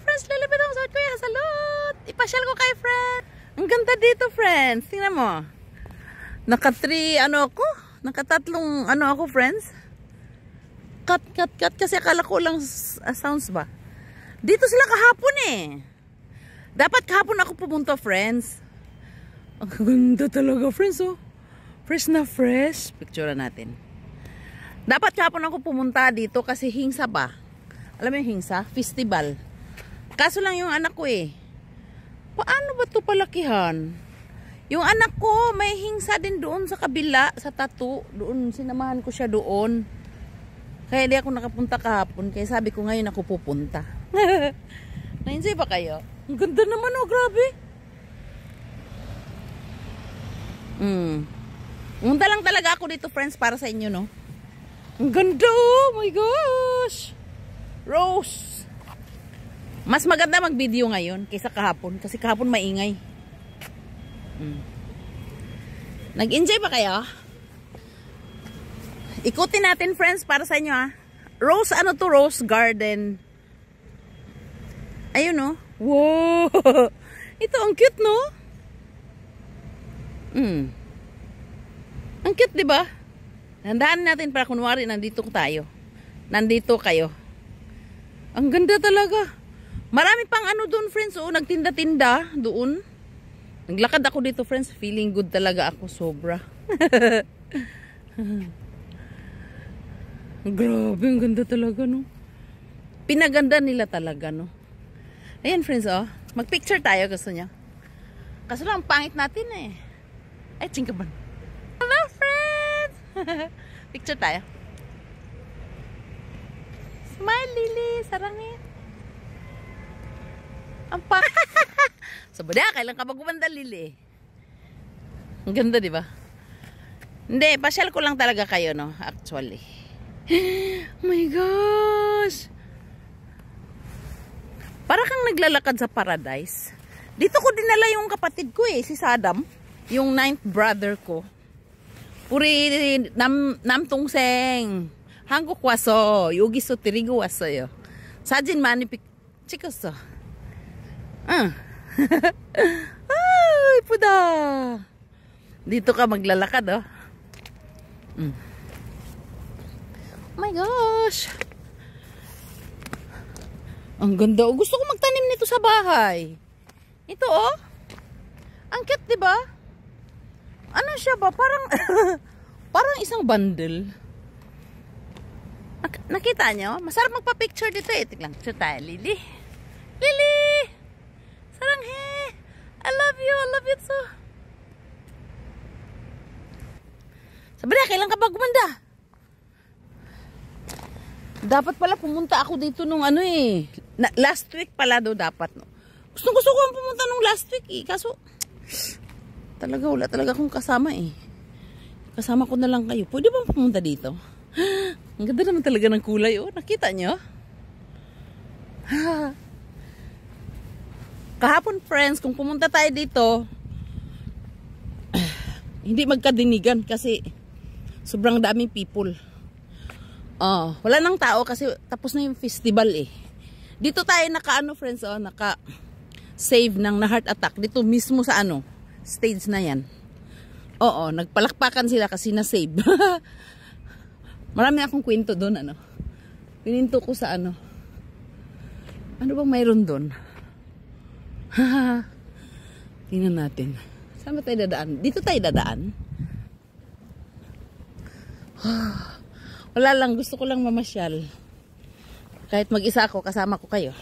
friends, lalapit ako sa kuya. Salud! Ipasyal ko kay friend. Ang ganda dito, friends. Tingnan mo. Nakatatlong ako, friends. Cut. Kasi akala ko lang sounds ba. Dito sila kahapon eh. Dapat kahapon ako pumunta, friends. Ang ganda talaga, friends, oh. Fresh na fresh. Picture natin. Dapat kahapon ako pumunta dito kasi hingsa ba? Alam mo yung hingsa? Festival. Kaso lang yung anak ko eh. Paano ba ito palakihan? Yung anak ko may hingsa din doon sa kabila, sa tattoo. Doon, sinamahan ko siya doon. Kaya di ako nakapunta kahapon. Kaya sabi ko ngayon ako pupunta. Na-enjoy ba kayo? Ang ganda naman, oh, grabe. Punta lang talaga ako dito, friends, para sa inyo, no? Ang ganda, oh my gosh! Rose! Mas maganda mag-video ngayon kaysa kahapon. Kasi kahapon maingay. Nag-enjoy ba kayo? Ikutin natin, friends, para sa inyo, ha? Rose, ano to? Rose Garden. Ayun, no? Wow! Ito, ang cute, no? Ang cute, diba? Handaan natin para kunwari nandito tayo. Nandito kayo. Ang ganda talaga. Marami pang ano doon, friends. Oh, nagtinda-tinda doon. Naglakad ako dito, friends. Feeling good talaga ako. Sobra. Grabe, ang ganda talaga, no? Pinaganda nila talaga, no? Ayan, friends, oh. Mag-picture tayo, gusto niya. Kaso lang, pangit natin, eh. Ay, chingkaban. Hello, friends! Picture tayo. Smile, Lily. Sarangin. Ang pa... Sabada, kailan ka magumanda, Lily? Ang ganda, di ba? Hindi, pasyal ko lang talaga kayo, no? Actually. Oh my gosh! Para kang naglalakad sa paradise. Dito ko dinala yung kapatid ko, eh. Si Saddam. Yung 9th brother ko. Puri namtungseng. Hanguk waso. Yugi so tirigo waso yo. Sajin manipik. Chikoso. Ay, puda. Dito ka maglalakad, oh. Oh my gosh. Ang ganda. Gusto ko magtanim nito sa bahay. Ito, oh. Ang cute, diba? Ano siya ba? Parang parang isang bundle. Nakita nyo? Masarap magpa-picture dito, eh. Tignan. Picture tayo, Lily. Lily! Saranghe! I love you. I love you so. Sabi na, kailan ka ba gumanda? Dapat pala pumunta ako dito nung ano, eh. Last week pala daw dapat, no? Gusto ko pumunta nung last week, eh. Kaso talaga, wala talaga akong kasama, eh. Kasama ko na lang kayo. Pwede ba pumunta dito? Ang ganda naman talaga ng kulay, oh. Nakita nyo? Kahapon, friends, kung pumunta tayo dito, hindi magkadinigan kasi sobrang daming people. Wala nang tao kasi tapos na yung festival, eh. Dito tayo naka-ano, friends, oh, naka-save ng na heart attack. Dito mismo sa ano, stage na yan. Oo, nagpalakpakan sila kasi na-save. Marami akong kwento doon, ano. Pininto ko sa ano. Ano bang mayroon doon? Tingnan natin. Saan ba tayo dadaan? Dito tayo dadaan. Wala lang, gusto ko lang mamasyal. Kahit mag-isa ako, kasama ko kayo.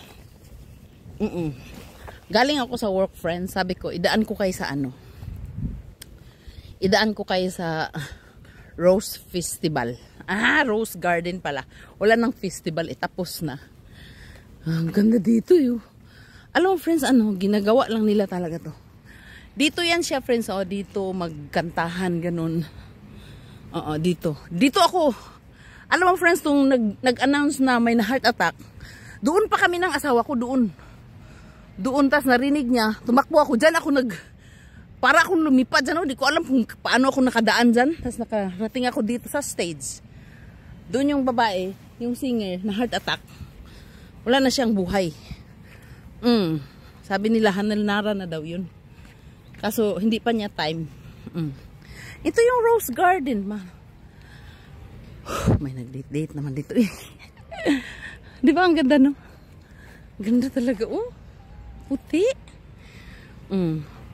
Galing ako sa work, friends. Sabi ko, idaan ko kayo sa ano. Idaan ko kayo sa Rose Festival. Rose Garden pala. Wala nang festival, tapos na. Ang ganda dito, yun. Alam mo, friends, ano, ginagawa lang nila talaga to. Dito yan siya, friends, oh, dito magkantahan, ganun. Dito. Dito ako. Alam mo, friends, nung nag-announce na may na heart attack, doon pa kami ng asawa ko, doon. Tas narinig niya, tumakbo ako, dyan ako para akong lumipad dyan, oh. Di ko alam kung paano ako nakadaan dyan. Tas nakarating ako dito sa stage. Doon yung babae, yung singer, na heart attack. Wala na siyang buhay. Sabi nila Hanalnara na daw yun. Kaso hindi pa niya time. Ito yung rose garden, ma. May nag-date naman dito eh. Di ba ang ganda, no? Ganda talaga, oh. Puti.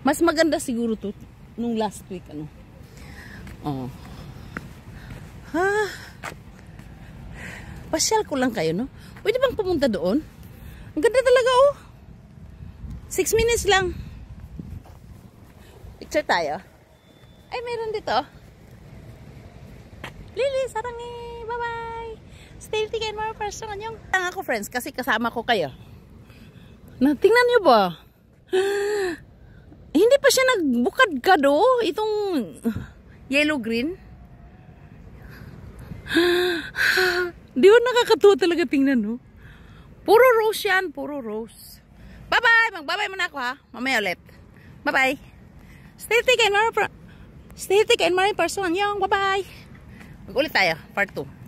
Mas maganda siguro to nung last week, ano. Oh. Pasyal ko lang kayo, no? Pwede bang pumunta doon? Ang ganda talaga, oh. 6 minutes lang. Picture tayo. Ay, meron dito. Lili, sarangi. Bye-bye. Stay tingin more person yung lang ako, friends, kasi kasama ko kayo. Tingnan niyo ba? Hindi pa siya nagbukad-kado. Itong yellow-green. Di ba nakakatuwa talaga tingnan, no? Puro rose yan. Puro rose. Bye-bye. Mag-bye-bye muna ako, ha? Mamaya ulit. Bye-bye. Stay tingin more person yung. Bye-bye. Mag-ulit tayo. Part 2.